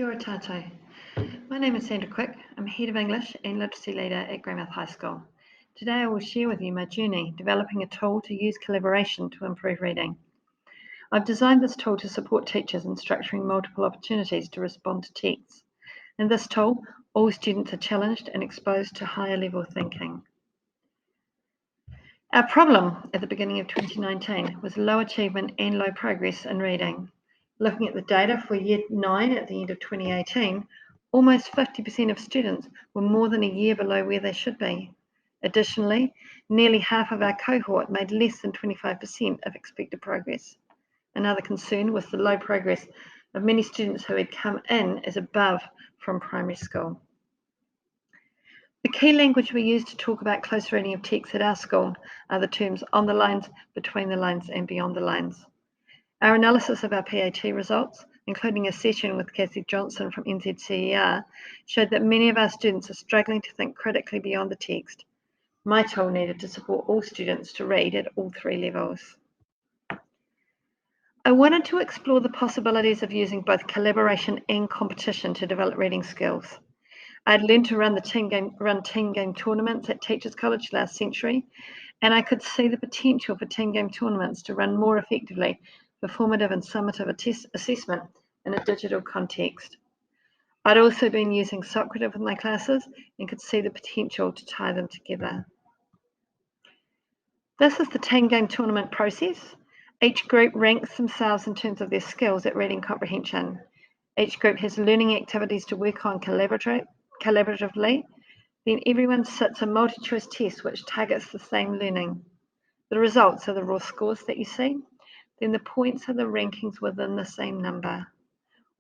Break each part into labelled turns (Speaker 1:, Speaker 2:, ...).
Speaker 1: Kia ora tātou. My name is Sandra Quick. I'm Head of English and Literacy Leader at Greymouth High School. Today I will share with you my journey developing a tool to use collaboration to improve reading. I've designed this tool to support teachers in structuring multiple opportunities to respond to texts. In this tool, all students are challenged and exposed to higher level thinking. Our problem at the beginning of 2019 was low achievement and low progress in reading. Looking at the data for Year 9 at the end of 2018, almost 50% of students were more than a year below where they should be. Additionally, nearly half of our cohort made less than 25% of expected progress. Another concern was the low progress of many students who had come in as above from primary school. The key language we use to talk about close reading of text at our school are the terms on the lines, between the lines, and beyond the lines. Our analysis of our PAT results, including a session with Kathy Johnson from NZCER, showed that many of our students are struggling to think critically beyond the text. My tool needed to support all students to read at all three levels. I wanted to explore the possibilities of using both collaboration and competition to develop reading skills. I'd learned to run team game tournaments at Teachers College last century, and I could see the potential for team game tournaments to run more effectively for formative and summative assessment in a digital context. I'd also been using Socrative with my classes and could see the potential to tie them together. This is the team game tournament process. Each group ranks themselves in terms of their skills at reading comprehension. Each group has learning activities to work on collaboratively. Then everyone sits a multi-choice test which targets the same learning. The results are the raw scores that you see. Then the points are the rankings within the same number.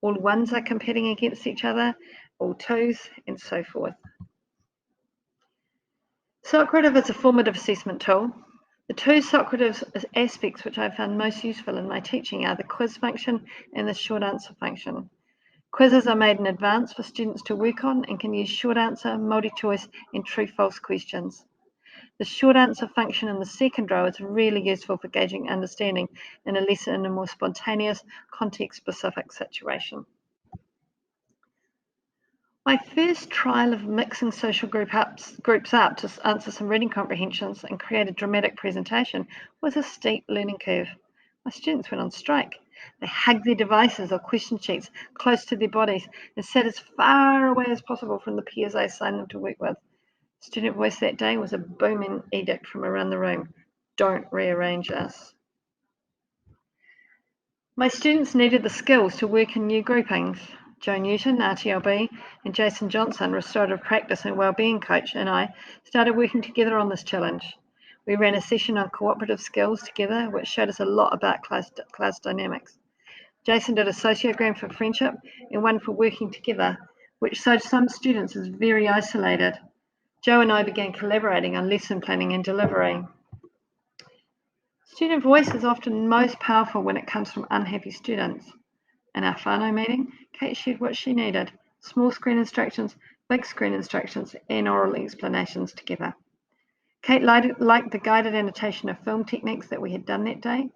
Speaker 1: All ones are competing against each other, all twos, and so forth. Socrative is a formative assessment tool. The two Socrative aspects which I found most useful in my teaching are the quiz function and the short answer function. Quizzes are made in advance for students to work on and can use short answer, multi-choice, and true-false questions. The short answer function in the second row is really useful for gauging understanding in a lesson in a more spontaneous, context-specific situation. My first trial of mixing social groups up to answer some reading comprehensions and create a dramatic presentation was a steep learning curve. My students went on strike. They hugged their devices or question sheets close to their bodies and sat as far away as possible from the peers I assigned them to work with. Student voice that day was a booming edict from around the room. Don't rearrange us. My students needed the skills to work in new groupings. Joe Newton, RTLB, and Jason Johnson, restorative practice and wellbeing coach, and I started working together on this challenge. We ran a session on cooperative skills together, which showed us a lot about class dynamics. Jason did a sociogram for friendship and one for working together, which showed some students as very isolated. Joe and I began collaborating on lesson planning and delivery. Student voice is often most powerful when it comes from unhappy students. In our whānau meeting, Kate shared what she needed: small screen instructions, big screen instructions, and oral explanations together. Kate liked the guided annotation of film techniques that we had done that day.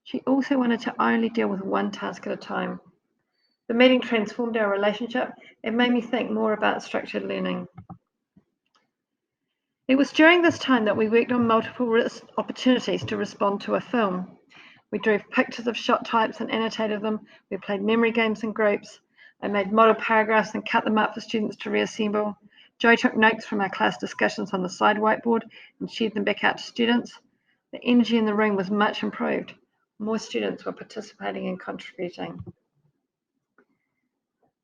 Speaker 1: She also wanted to only deal with one task at a time. The meeting transformed our relationship and made me think more about structured learning. It was during this time that we worked on multiple opportunities to respond to a film. We drew pictures of shot types and annotated them. We played memory games in groups. I made model paragraphs and cut them up for students to reassemble. Joe took notes from our class discussions on the side whiteboard and shared them back out to students. The energy in the room was much improved. More students were participating and contributing.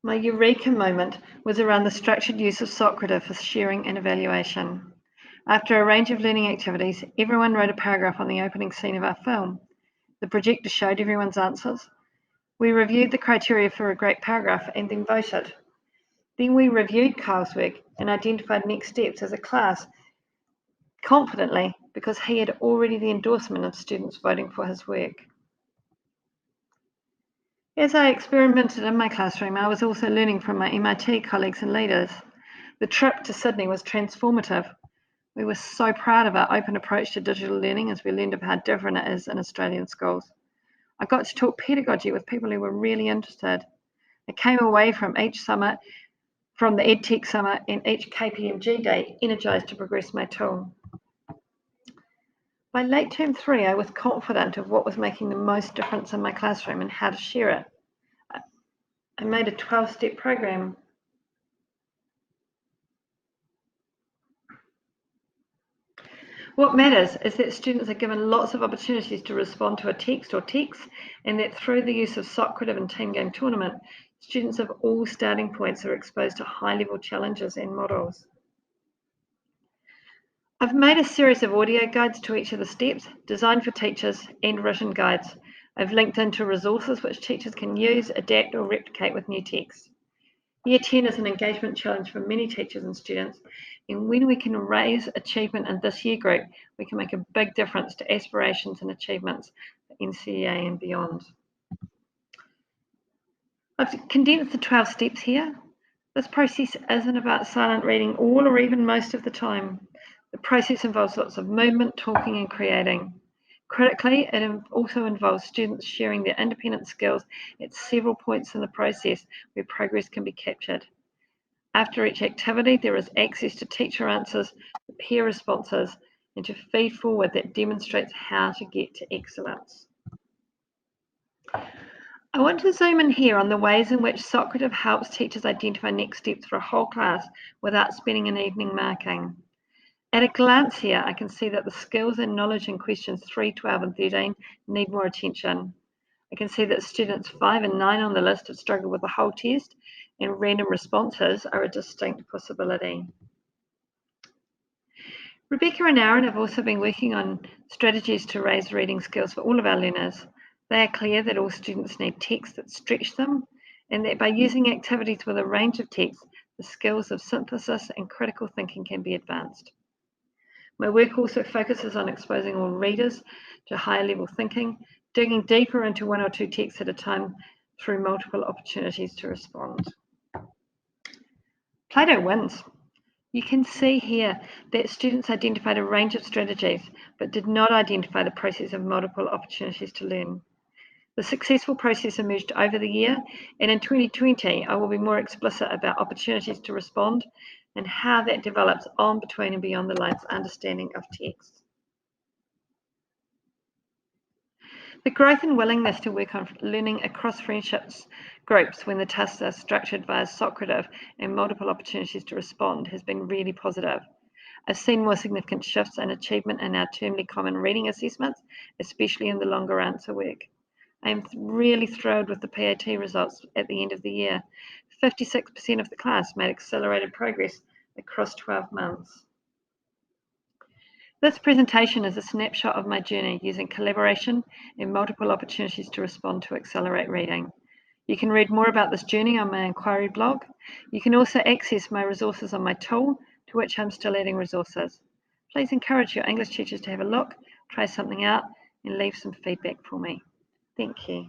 Speaker 1: My eureka moment was around the structured use of Socrative for sharing and evaluation. After a range of learning activities, everyone wrote a paragraph on the opening scene of our film. The projector showed everyone's answers. We reviewed the criteria for a great paragraph and then voted. Then we reviewed Kyle's work and identified next steps as a class confidently because he had already the endorsement of students voting for his work. As I experimented in my classroom, I was also learning from my MIT colleagues and leaders. The trip to Sydney was transformative. We were so proud of our open approach to digital learning as we learned of how different it is in Australian schools. I got to talk pedagogy with people who were really interested. I came away from the EdTech Summer and each KPMG day energised to progress my tool. By late term 3, I was confident of what was making the most difference in my classroom and how to share it. I made a 12-step program. What matters is that students are given lots of opportunities to respond to a text or texts, and that through the use of Socrative and Team Game Tournament, students of all starting points are exposed to high-level challenges and models. I've made a series of audio guides to each of the steps, designed for teachers, and written guides. I've linked into resources which teachers can use, adapt, or replicate with new texts. Year 10 is an engagement challenge for many teachers and students, and when we can raise achievement in this year group, we can make a big difference to aspirations and achievements for NCEA and beyond. I've condensed the 12 steps here. This process isn't about silent reading all or even most of the time. The process involves lots of movement, talking, and creating. Critically, it also involves students sharing their independent skills at several points in the process where progress can be captured. After each activity, there is access to teacher answers, peer responses, and to feed forward that demonstrates how to get to excellence. I want to zoom in here on the ways in which Socrative helps teachers identify next steps for a whole class without spending an evening marking. At a glance here, I can see that the skills and knowledge in questions 3, 12, and 13 need more attention. I can see that students 5 and 9 on the list have struggled with the whole test, and random responses are a distinct possibility. Rebecca and Aaron have also been working on strategies to raise reading skills for all of our learners. They are clear that all students need text that stretch them, and that by using activities with a range of texts, the skills of synthesis and critical thinking can be advanced. My work also focuses on exposing all readers to higher level thinking, digging deeper into 1 or 2 texts at a time through multiple opportunities to respond. Plato wins. You can see here that students identified a range of strategies, but did not identify the process of multiple opportunities to learn. The successful process emerged over the year, and in 2020, I will be more explicit about opportunities to respond and how that develops on, between, and beyond the lines understanding of text. The growth and willingness to work on learning across friendships groups when the tasks are structured via Socrative and multiple opportunities to respond has been really positive. I've seen more significant shifts in achievement in our termly common reading assessments, especially in the longer answer work. I am really thrilled with the PAT results at the end of the year. 56% of the class made accelerated progress across 12 months. This presentation is a snapshot of my journey using collaboration and multiple opportunities to respond to accelerate reading. You can read more about this journey on my inquiry blog. You can also access my resources on my tool, to which I'm still adding resources. Please encourage your English teachers to have a look, try something out, and leave some feedback for me. Thank you.